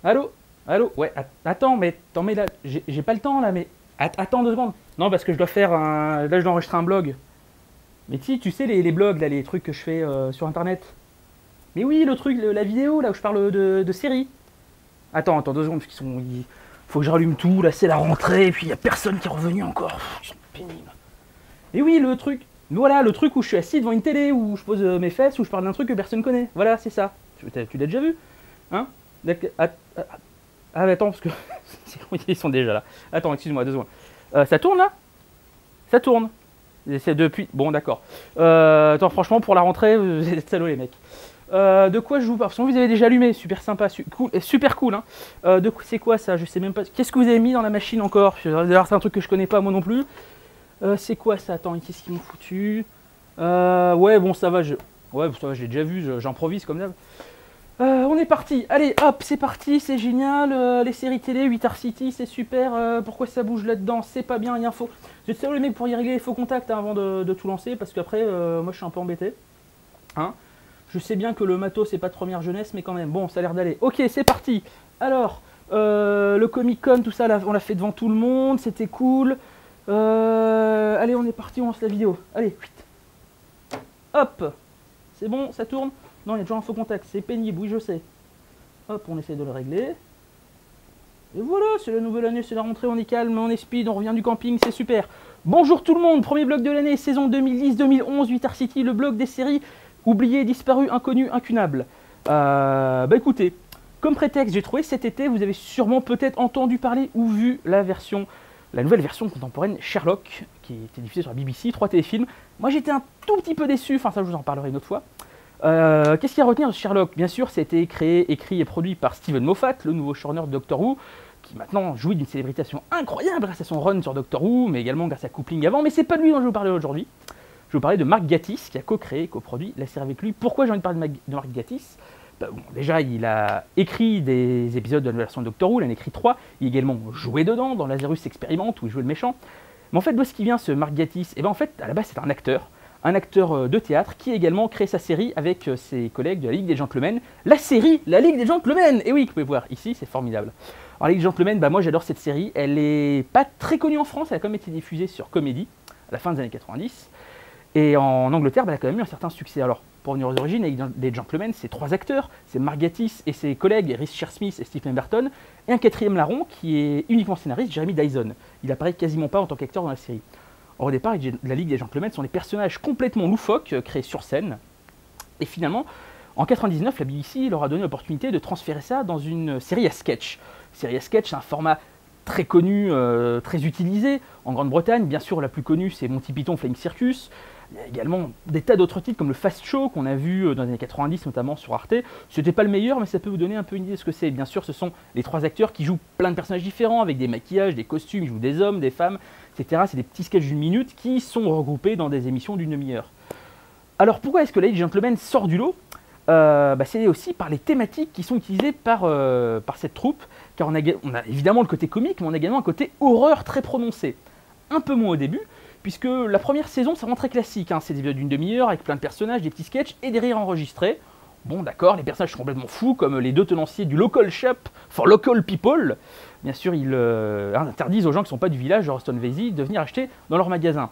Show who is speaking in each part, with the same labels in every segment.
Speaker 1: Allô? Allô? Ouais, attends, mais là, j'ai pas le temps là, mais attends 2 secondes. Non, parce que je dois faire un. Là, je dois enregistrer un blog. Mais tu sais, les blogs, là, les trucs que je fais sur internet. Mais oui, le truc, la vidéo, là où je parle de séries. Attends 2 secondes, parce qu'ils sont. Faut que je rallume tout, là, c'est la rentrée, et puis y a personne qui est revenu encore. C'est pénible. Mais oui, le truc. Voilà, le truc où je suis assis devant une télé, où je pose mes fesses, où je parle d'un truc que personne connaît. Voilà, c'est ça. Tu l'as déjà vu? Hein? Ah, mais attends, parce que. Ils sont déjà là. Attends, excuse-moi, 2 secondes. Ça tourne là? Ça tourne. C'est depuis. Bon, d'accord. Attends, franchement, pour la rentrée, vous êtes salauds, les mecs. De quoi je vous parle? Parce que vous avez déjà allumé, super sympa, cool, super cool. Hein. C'est quoi ça? Je sais même pas. Qu'est-ce que vous avez mis dans la machine encore? D'ailleurs, c'est un truc que je connais pas moi non plus. C'est quoi ça? Attends, qu'est-ce qu'ils m'ont foutu? Ouais, bon, ça va. Ouais, ça va, j'ai déjà vu, j'improvise comme d'hab. On est parti, allez hop, c'est parti, c'est génial, les séries télé, 8 City, c'est super, pourquoi ça bouge là-dedans, c'est pas bien, il y a un faux... Vous êtes sérieux les mecs pour y régler les faux contacts hein, avant de tout lancer, parce qu'après, moi je suis un peu embêté. Hein, je sais bien que le matos c'est pas de première jeunesse, mais quand même, bon, ça a l'air d'aller. Ok, c'est parti. Alors, le Comic Con, tout ça, on l'a fait devant tout le monde, c'était cool. Allez, on est parti, on lance la vidéo. Allez, vite. Hop, c'est bon, ça tourne. Non, il y a toujours un faux contact, c'est pénible, oui je sais. Hop, on essaie de le régler. Et voilà, c'est la nouvelle année, c'est la rentrée, on est calme, on est speed, on revient du camping, c'est super. Bonjour tout le monde, premier blog de l'année, saison 2010-2011, 8 City, le blog des séries oubliées, disparues, inconnues, incunables. Bah écoutez, comme prétexte, j'ai trouvé cet été, vous avez sûrement peut-être entendu parler ou vu la nouvelle version contemporaine Sherlock, qui était diffusée sur la BBC, 3 téléfilms. Moi j'étais un tout petit peu déçu, enfin ça je vous en parlerai une autre fois. Qu'est-ce qu'il y a à retenir de Sherlock? Bien sûr, c'était créé, écrit et produit par Steven Moffat, le nouveau showrunner de Doctor Who, qui maintenant jouit d'une célébration incroyable grâce à son run sur Doctor Who, mais également grâce à Coupling avant. Mais c'est pas de lui dont je vais vous parler aujourd'hui. Je vais vous parler de Mark Gatiss, qui a co-créé, co-produit la série avec lui. Pourquoi j'ai envie de parler de Mark Gatiss? Bon, déjà, il a écrit des épisodes de la nouvelle version de Doctor Who, il en a écrit 3. Il a également joué dedans, dans Lazarus Experiment, où il jouait le méchant. Mais en fait, d'où est-ce qu'il vient ce Mark Gatiss? Et bien en fait, à la base, c'est un acteur de théâtre qui a également créé sa série avec ses collègues de la Ligue des Gentlemen. La série, la Ligue des Gentlemen. Et oui, vous pouvez voir ici, c'est formidable. Alors la Ligue des Gentlemen, bah moi j'adore cette série. Elle est pas très connue en France, elle a quand même été diffusée sur Comédie à la fin des années 90. Et en Angleterre, bah, elle a quand même eu un certain succès. Alors pour revenir aux origines, la Ligue des Gentlemen, c'est 3 acteurs, c'est Mark Gatiss et ses collègues Rhys Shearsmith et Steve Pemberton, et un 4e larron qui est uniquement scénariste, Jeremy Dyson. Il apparaît quasiment pas en tant qu'acteur dans la série. Or, au départ, la Ligue des Gentlemen sont des personnages complètement loufoques, créés sur scène. Et finalement, en 99, la BBC leur a donné l'opportunité de transférer ça dans une série à sketch. Série à sketch, c'est un format très connu, très utilisé. En Grande-Bretagne, bien sûr, la plus connue, c'est Monty Python Flying Circus. Il y a également des tas d'autres titres comme le Fast Show qu'on a vu dans les années 90, notamment sur Arte. C'était pas le meilleur, mais ça peut vous donner un peu une idée de ce que c'est. Bien sûr, ce sont les 3 acteurs qui jouent plein de personnages différents, avec des maquillages, des costumes, ils jouent des hommes, des femmes, etc. C'est des petits sketchs d'une minute qui sont regroupés dans des émissions d'une demi-heure. Alors pourquoi est-ce que la Lady Gentleman sort du lot? C'est aussi par les thématiques qui sont utilisées par cette troupe, car on a évidemment le côté comique, mais on a également un côté horreur très prononcé. Un peu moins au début, puisque la première saison, c'est vraiment très classique, hein. C'est des épisodes d'une demi-heure avec plein de personnages, des petits sketchs et des rires enregistrés. Bon d'accord, les personnages sont complètement fous, comme les 2 tenanciers du Local Shop for Local People. Bien sûr, ils interdisent aux gens qui ne sont pas du village de Ruston Vesey de venir acheter dans leur magasin.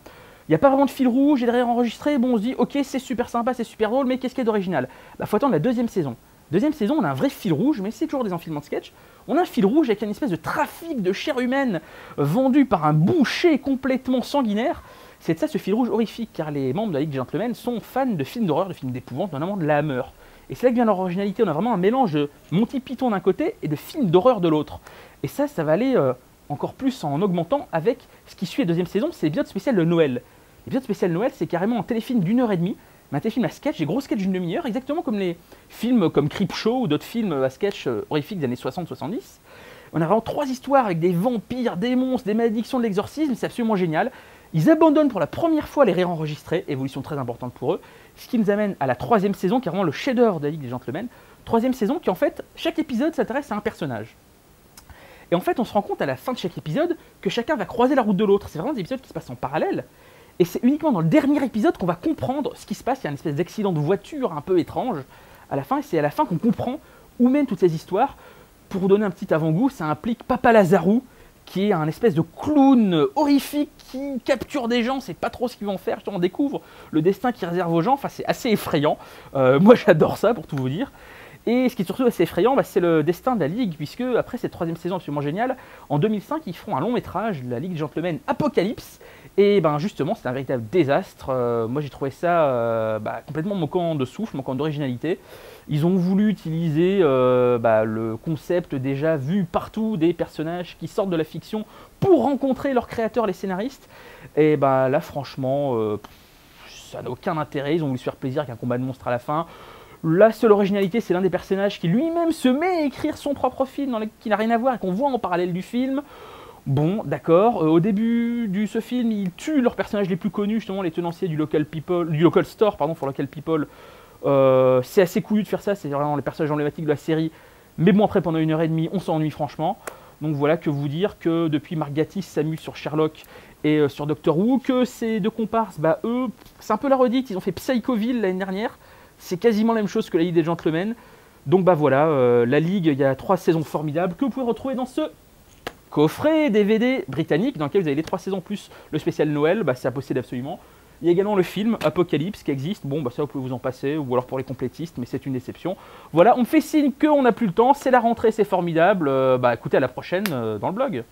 Speaker 1: Il n'y a pas vraiment de fil rouge et de rire enregistré. Bon, on se dit, ok, c'est super sympa, c'est super drôle, mais qu'est-ce qu'il y a d'original? Bah, faut attendre la 2e saison. Deuxième saison, on a un vrai fil rouge, mais c'est toujours des enfilements de sketch. On a un fil rouge avec une espèce de trafic de chair humaine vendu par un boucher complètement sanguinaire. C'est de ça ce fil rouge horrifique, car les membres de la Ligue des Gentlemen sont fans de films d'horreur, de films d'épouvante, notamment de la Hammer. Et c'est là que vient leur originalité, on a vraiment un mélange de Monty Python d'un côté et de films d'horreur de l'autre. Et ça va aller encore plus en augmentant avec ce qui suit la 2e saison, c'est l'épisode spécial de Noël. L'épisode spécial de Noël, c'est carrément un téléfilm d'1h30, mais un téléfilm à sketch, des gros sketchs d'une demi-heure, exactement comme les films comme Creepshow ou d'autres films à sketch horrifiques des années 60-70. On a vraiment 3 histoires avec des vampires, des monstres, des malédictions de l'exorcisme, c'est absolument génial. Ils abandonnent pour la première fois les rires enregistrés, évolution très importante pour eux, ce qui nous amène à la 3e saison, qui est vraiment le chef-d'œuvre de la Ligue des Gentlemen. 3e saison qui en fait, chaque épisode s'intéresse à un personnage. Et en fait, on se rend compte à la fin de chaque épisode que chacun va croiser la route de l'autre. C'est vraiment des épisodes qui se passent en parallèle. Et c'est uniquement dans le dernier épisode qu'on va comprendre ce qui se passe. Il y a une espèce d'accident de voiture un peu étrange à la fin, et c'est à la fin qu'on comprend où mènent toutes ces histoires. pour vous donner un petit avant-goût, ça implique Papa Lazarou, qui est un espèce de clown horrifique qui capture des gens, c'est pas trop ce qu'ils vont faire, on découvre le destin qu'ils réservent aux gens, enfin c'est assez effrayant, moi j'adore ça pour tout vous dire. Et ce qui est surtout assez effrayant, c'est le destin de la Ligue, puisque après cette troisième saison absolument géniale, en 2005 ils feront un long métrage, la Ligue des Gentlemen Apocalypse, et justement c'est un véritable désastre, moi j'ai trouvé ça complètement manquant de souffle, manquant d'originalité. Ils ont voulu utiliser le concept déjà vu partout des personnages qui sortent de la fiction pour rencontrer leurs créateurs, les scénaristes. Et là, franchement, ça n'a aucun intérêt. Ils ont voulu se faire plaisir avec un combat de monstres à la fin. La seule originalité, c'est l'un des personnages qui lui-même se met à écrire son propre film qui n'a rien à voir et qu'on voit en parallèle du film. Bon, d'accord. Au début de ce film, ils tuent leurs personnages les plus connus, justement les tenanciers du local store, for local people. C'est assez couillu de faire ça, c'est vraiment les personnages emblématiques de la série. Mais bon, après, pendant 1h30, on s'ennuie franchement. Donc voilà, que vous dire que depuis Mark Gatiss s'amuse sur Sherlock et sur Doctor Who, que ces deux comparses, eux, c'est un peu la redite, ils ont fait Psychoville l'année dernière. C'est quasiment la même chose que la Ligue des Gentlemen. Donc voilà, la Ligue, il y a 3 saisons formidables que vous pouvez retrouver dans ce coffret DVD britannique, dans lequel vous avez les 3 saisons plus le spécial Noël, c'est à posséder absolument. Il y a également le film Apocalypse qui existe, ça vous pouvez vous en passer, ou alors pour les complétistes, mais c'est une déception. Voilà, on me fait signe qu'on n'a plus le temps, c'est la rentrée, c'est formidable, écoutez, à la prochaine dans le blog.